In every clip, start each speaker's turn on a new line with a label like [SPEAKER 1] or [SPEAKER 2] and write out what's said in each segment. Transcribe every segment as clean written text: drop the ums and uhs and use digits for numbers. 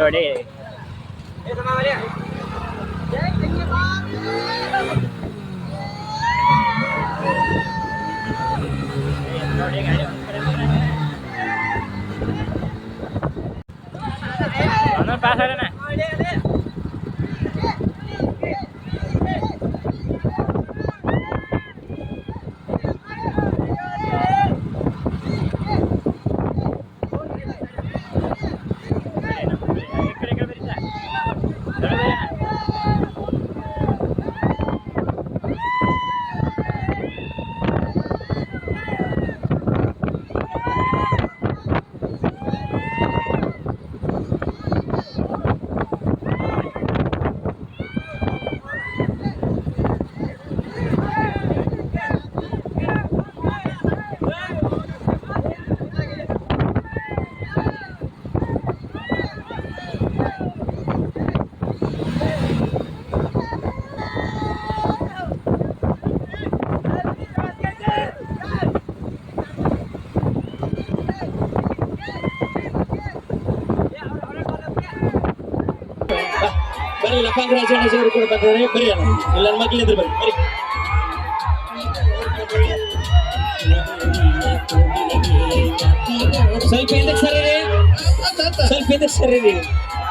[SPEAKER 1] ನೋಡಿ ಪಾಸ್ ಆಗೋಣ
[SPEAKER 2] ಬರ್ರಿ ಲಫಾಂಗ್ ರಾಜೇಶ್ ಅವರು ಕೂಡ ಬಂದಿದ್ದಾರೆ. ಬರ್ರಿ ಇಲ್ಲ ನನ್ನ ಮಕ್ಕಳಿದ್ರು ಬರ್ರಿ ಬರ್ರಿ. ಸ್ವಲ್ಪ ಹಿಂದಕ್ಕೆ ಸರಿರಿ, ಸ್ವಲ್ಪ ಹಿಂದಕ್ಕೆ ಸರಿರಿ,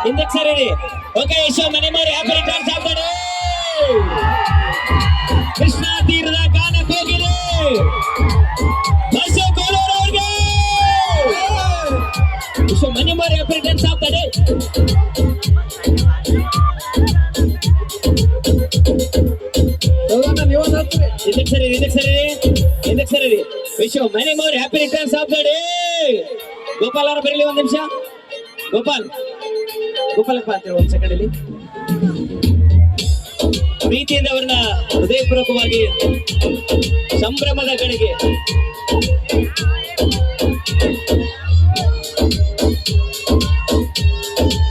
[SPEAKER 2] ಹಿಂದಕ್ಕೆ ಸರಿರಿ. ಓಕೆ ಯಶೋ ಮನೆ ಮಾರಿ happy returns of the day. Krishna ತೀರದ ಗಾನ ಕೋಗಿಲೆ ಬಸವ ಕೋಲೂರು ಅವ್ರಿಗೆ ಯಶೋ ಮನೆ ಮಾರಿ happy returns of the day. ಹಿಂದಕ್ಕೆ ಸರಿ ವಿಶ್ವ ಮನೆ more happy returns of the day. Gopal ಅವರ ಬರಲಿ ಒಂದ್ ನಿಮಿಷ. ಗೋಪಾಲಪ್ಪ ಅಂತ ಒಂದ್ ಸೆಕೆಂಡ್ ಅಲ್ಲಿ ಪ್ರೀತಿಯಿಂದ ಅವ್ರನ್ನ ಹೃದಯಪೂರ್ವಕವಾಗಿ ಸಂಭ್ರಮದ ಗಳಿಗೆ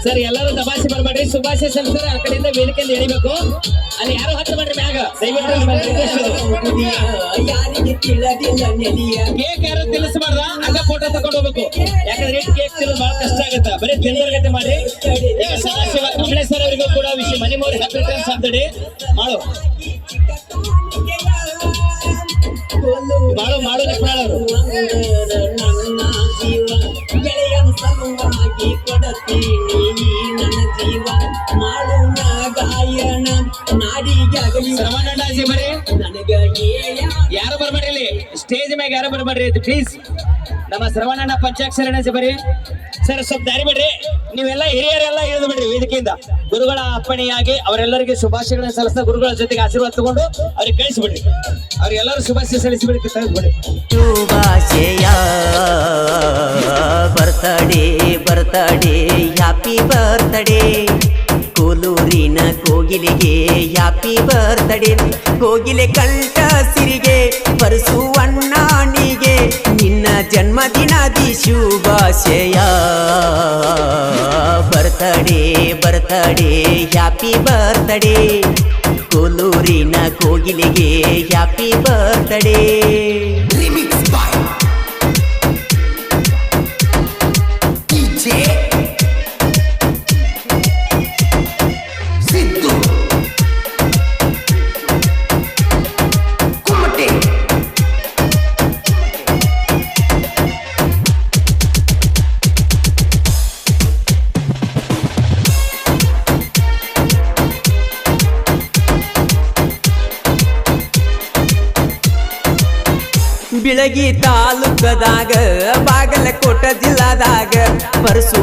[SPEAKER 2] ಸರ್ ಎಲ್ಲರೂ ತಮಾಷೆ ಬರ್ಬೇಡ್ರಿ. ಶುಭಾಶಯ ಸಲ್ಲಿಸ್ತಾರೆ ಆ ಕಡೆಯಿಂದ ವೇದಿಕೆಯಿಂದ ಎಳಿಬೇಕು. ಅಲ್ಲಿ ಯಾರು ಹತ್ತು ಮಾಡ್ರಿ ಮ್ಯಾಗ ಕೇಕ್ ಯಾರು ತಿನ್ನಿಸಬಾರ್ದ, ಅಲ್ಲ ಫೋಟೋ ತಗೊಂಡು ಹೋಗ್ಬೇಕು. ಯಾಕಂದ್ರೆ ಕೇಕ್ ತಿನ್ನೋದು ಬಹಳ ಕಷ್ಟ ಆಗತ್ತ. ಬರೀ ತಿಂದರ್ಗತೆ ಮಾಡಿ. ಈಗ ಸದಾಶಿವ ಕಮಲೇಶ್ವರ ಅವರಿಗೂ ಕೂಡ ವಿಷಯ ಮನೆ more happy returns of the day. ಮಾಡು ಅವರು ಶ್ರವಣಣ್ಣಾಜಿ ಬರ್ರಿ. ಯಾರು ಬರ್ಬೇಡ್ರಿ ಇಲ್ಲಿ ಸ್ಟೇಜ್ ಮ್ಯಾಗ, ಯಾರು ಬರ್ಬೇಡ್ರಿ ಪ್ಲೀಸ್. ನಮ್ಮ ಶ್ರವಣಣ್ಣ ಪಂಚಾಕ್ಷರಣ್ಣಾಜಿ ಬರ್ರಿ. ಸರ್ ಸ್ವಲ್ಪ ದಾರಿ ಬಿಡ್ರಿ. ನೀವೆಲ್ಲ ಹಿರಿಯರೆಲ್ಲ ಇಳಿದು ಬಿಡ್ರಿ ವೇದಿಕೆಯಿಂದ. ಗುರುಗಳ ಅಪ್ಪಣೆಯಾಗಿ ಅವರೆಲ್ಲರಿಗೆ ಶುಭಾಶಯಗಳನ್ನ ಸಲ್ಲಿಸ್ತಾ ಗುರುಗಳ ಜೊತೆಗೆ ಆಶೀರ್ವಾದ ತಗೊಂಡು ಅವ್ರಿಗೆ ಕಳಿಸ್ಬಿಡ್ರಿ. ಅವ್ರಿಗೆಲ್ಲರೂ ಶುಭಾಶಯ ಸಲ್ಲಿಸಿಬಿಡಿ ತೆಗೆದ್ಬಿಡಿ.
[SPEAKER 3] ಶುಭಾಶಯ ಬರ್ತಡೇ ಬರ್ತಡೇ ಹ್ಯಾಪಿ ಬರ್ತಡೇ ಕೋಲೂರಿನ ಕೋಗಿಲಿಗೆ ಹ್ಯಾಪಿ ಬರ್ತಡೇ. ಕೋಗಿಲೆ ಕಂಠ ಸಿರಿಗೆ ಪರಸುವಣ್ಣನಿಗೆ ನಿನ್ನ ಜನ್ಮದಿನದಿ ಶುಭಾಶಯ. ಬರ್ತಡೇ ಬರ್ತಡೇ ಹ್ಯಾಪಿ ಬರ್ತಡೇ ಕೋಲೂರಿನ ಕೋಗಿಲಿಗೆ ಹ್ಯಾಪಿ ಬರ್ತಡೇ. ಬಿಳಗಿ ತಾಲೂಕದಾಗ ಬಾಗಲಕೋಟ ಜಿಲ್ಲಾದಾಗ ಪರಸು